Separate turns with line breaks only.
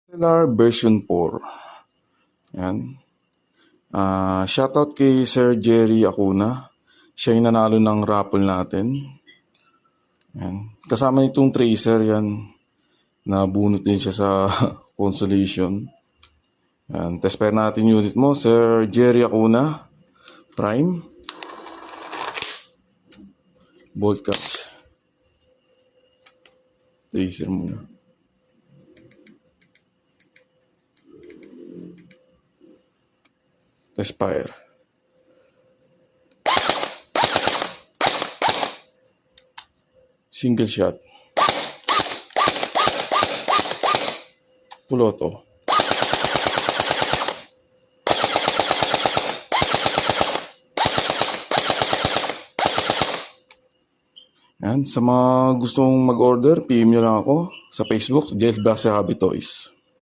Stellar version 4. Yan. Shoutout kay Sir Jerry Acuna. Siya yung nanalo ng raffle natin. Yan. Kasama itong tracer yan. Nabunot din siya sa consolation. Yan. Test pair natin unit mo, Sir Jerry Acuna. Prime. Bolt catch. Tracer muna. Test fire. Single shot. Full auto. Yan, sa mga gustong mag-order, PM nyo lang ako sa Facebook, Jeff Base Hobby Toys.